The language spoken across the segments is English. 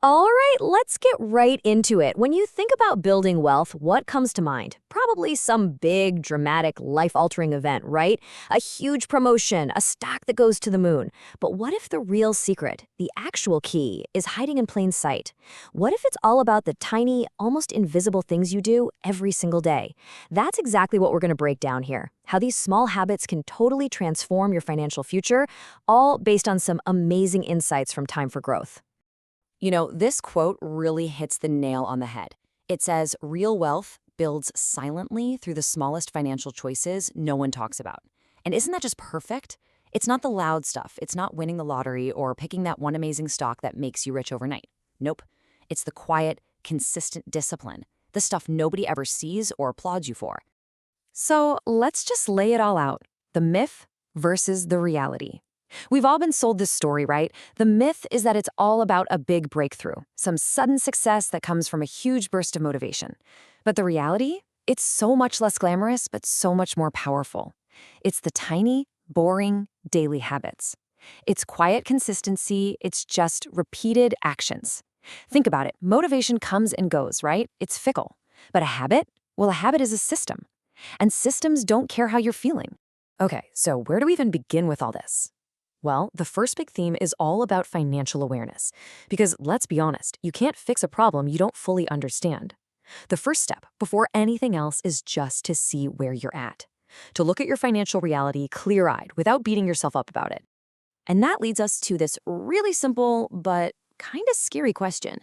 All right, let's get right into it. When you think about building wealth, what comes to mind? Probably some big, dramatic, life-altering event, right? A huge promotion, a stock that goes to the moon. But what if the real secret, the actual key, is hiding in plain sight? What if it's all about the tiny, almost invisible things you do every single day? That's exactly what we're going to break down here. How these small habits can totally transform your financial future, all based on some amazing insights from Time for Growth. This quote really hits the nail on the head. It says, real wealth builds silently through the smallest financial choices no one talks about. And isn't that just perfect? It's not the loud stuff. It's not winning the lottery or picking that one amazing stock that makes you rich overnight. Nope. It's the quiet, consistent discipline, the stuff nobody ever sees or applauds you for. So let's just lay it all out. The myth versus the reality. We've all been sold this story, right? The myth is that it's all about a big breakthrough, some sudden success that comes from a huge burst of motivation. But the reality? It's so much less glamorous, but so much more powerful. It's the tiny, boring, daily habits. It's quiet consistency, it's just repeated actions. Think about it. Motivation comes and goes, right? It's fickle. But a habit? Well, a habit is a system. And systems don't care how you're feeling. Okay, so where do we even begin with all this? Well, the first big theme is all about financial awareness. Because let's be honest, you can't fix a problem you don't fully understand. The first step, before anything else, is just to see where you're at. To look at your financial reality clear-eyed without beating yourself up about it. And that leads us to this really simple but kind of scary question.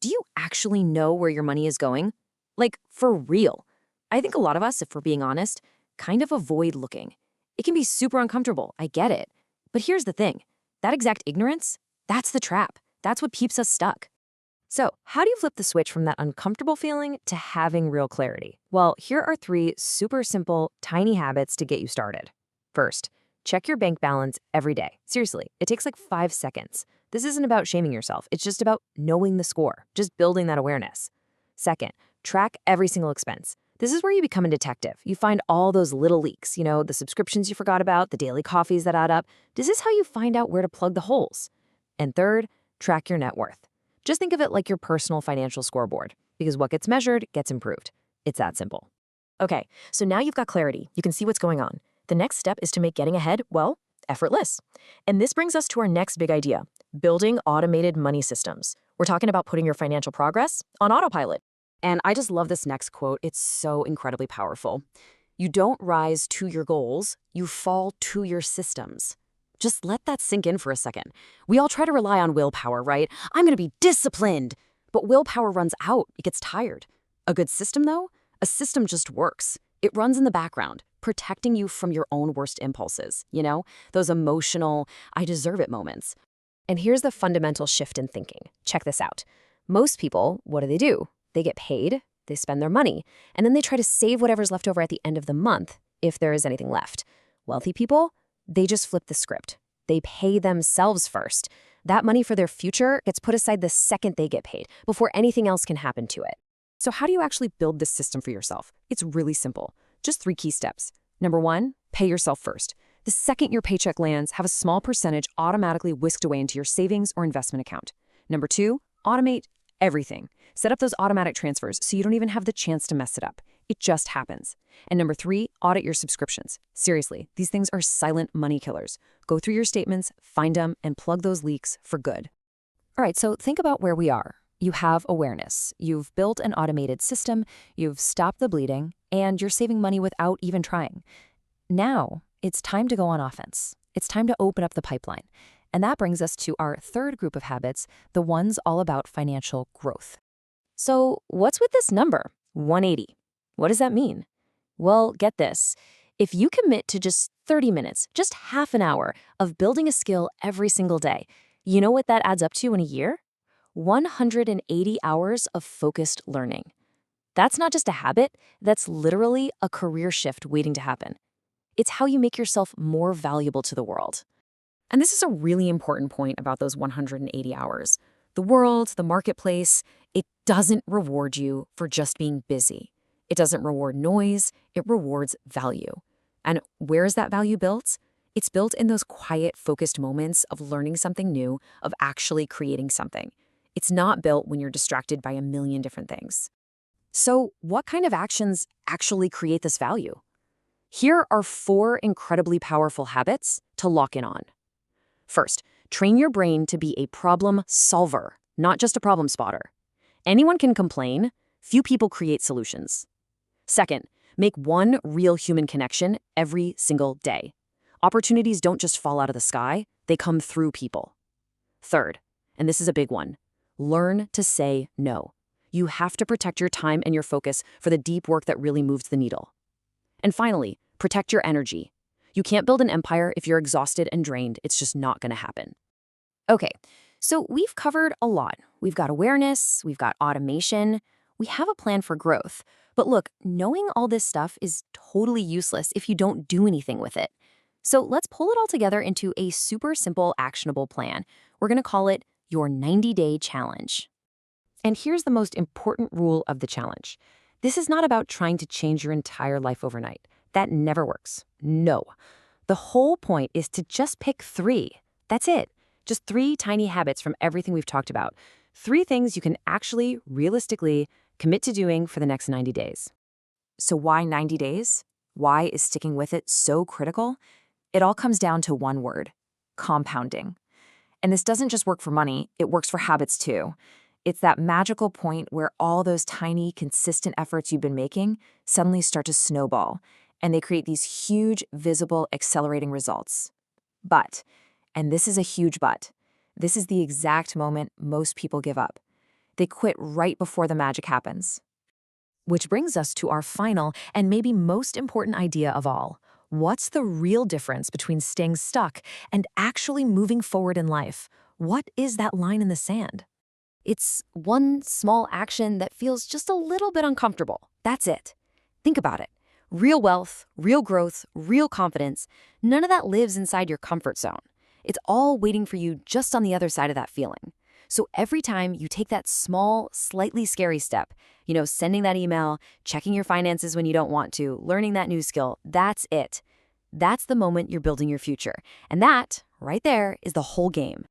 Do you actually know where your money is going? Like, for real? I think a lot of us, if we're being honest, kind of avoid looking. It can be super uncomfortable, I get it. But here's the thing, that exact ignorance, that's the trap. That's what keeps us stuck. So how do you flip the switch from that uncomfortable feeling to having real clarity? Well, here are 3 super simple, tiny habits to get you started. First, check your bank balance every day. Seriously, it takes like 5 seconds. This isn't about shaming yourself. It's just about knowing the score, just building that awareness. Second, track every single expense. This is where you become a detective. You find all those little leaks, the subscriptions you forgot about, the daily coffees that add up. This is how you find out where to plug the holes. And third, track your net worth. Just think of it like your personal financial scoreboard, because what gets measured gets improved. It's that simple. Okay, so now you've got clarity. You can see what's going on. The next step is to make getting ahead, well, effortless. And this brings us to our next big idea, building automated money systems. We're talking about putting your financial progress on autopilot. And I just love this next quote. It's so incredibly powerful. You don't rise to your goals, you fall to your systems. Just let that sink in for a second. We all try to rely on willpower, right? I'm going to be disciplined. But willpower runs out. It gets tired. A good system, though? A system just works. It runs in the background, protecting you from your own worst impulses, those emotional, I deserve it moments. And here's the fundamental shift in thinking. Check this out. Most people, what do? They get paid, they spend their money, and then they try to save whatever's left over at the end of the month, if there is anything left. Wealthy people, they just flip the script. They pay themselves first. That money for their future gets put aside the second they get paid, before anything else can happen to it. So how do you actually build this system for yourself? It's really simple. Just 3 key steps. Number 1, pay yourself first. The second your paycheck lands, have a small percentage automatically whisked away into your savings or investment account. Number 2, automate everything. Set up those automatic transfers so you don't even have the chance to mess it up. It just happens. And number 3, audit your subscriptions. Seriously, these things are silent money killers. Go through your statements, find them, and plug those leaks for good. All right, so think about where we are. You have awareness. You've built an automated system, you've stopped the bleeding, and you're saving money without even trying. Now, it's time to go on offense. It's time to open up the pipeline. And that brings us to our third group of habits, the ones all about financial growth. So what's with this number, 180? What does that mean? Well, get this. If you commit to just 30 minutes, just half an hour of building a skill every single day, you know what that adds up to in a year? 180 hours of focused learning. That's not just a habit, that's literally a career shift waiting to happen. It's how you make yourself more valuable to the world. And this is a really important point about those 180 hours. The world, the marketplace, it doesn't reward you for just being busy. It doesn't reward noise, it rewards value. And where is that value built? It's built in those quiet, focused moments of learning something new, of actually creating something. It's not built when you're distracted by a million different things. So, what kind of actions actually create this value? Here are 4 incredibly powerful habits to lock in on. First, train your brain to be a problem solver, not just a problem spotter. Anyone can complain, few people create solutions. Second, make one real human connection every single day. Opportunities don't just fall out of the sky, they come through people. Third, and this is a big one, learn to say no. You have to protect your time and your focus for the deep work that really moves the needle. And finally, protect your energy. You can't build an empire if you're exhausted and drained. It's just not going to happen. Okay, so we've covered a lot. We've got awareness, we've got automation, we have a plan for growth. But look, knowing all this stuff is totally useless if you don't do anything with it. So let's pull it all together into a super simple, actionable plan. We're going to call it your 90-day challenge. And here's the most important rule of the challenge. This is not about trying to change your entire life overnight. That never works. No. The whole point is to just pick 3. That's it. Just 3 tiny habits from everything we've talked about. 3 things you can actually, realistically, commit to doing for the next 90 days. So why 90 days? Why is sticking with it so critical? It all comes down to one word: compounding. And this doesn't just work for money, it works for habits too. It's that magical point where all those tiny, consistent efforts you've been making suddenly start to snowball, and they create these huge, visible, accelerating results. But, and this is a huge but, this is the exact moment most people give up. They quit right before the magic happens. Which brings us to our final and maybe most important idea of all. What's the real difference between staying stuck and actually moving forward in life? What is that line in the sand? It's one small action that feels just a little bit uncomfortable. That's it. Think about it. Real wealth, real growth, real confidence, none of that lives inside your comfort zone. It's all waiting for you just on the other side of that feeling. So every time you take that small, slightly scary step, sending that email, checking your finances when you don't want to, learning that new skill, that's it. That's the moment you're building your future. And that, right there, is the whole game.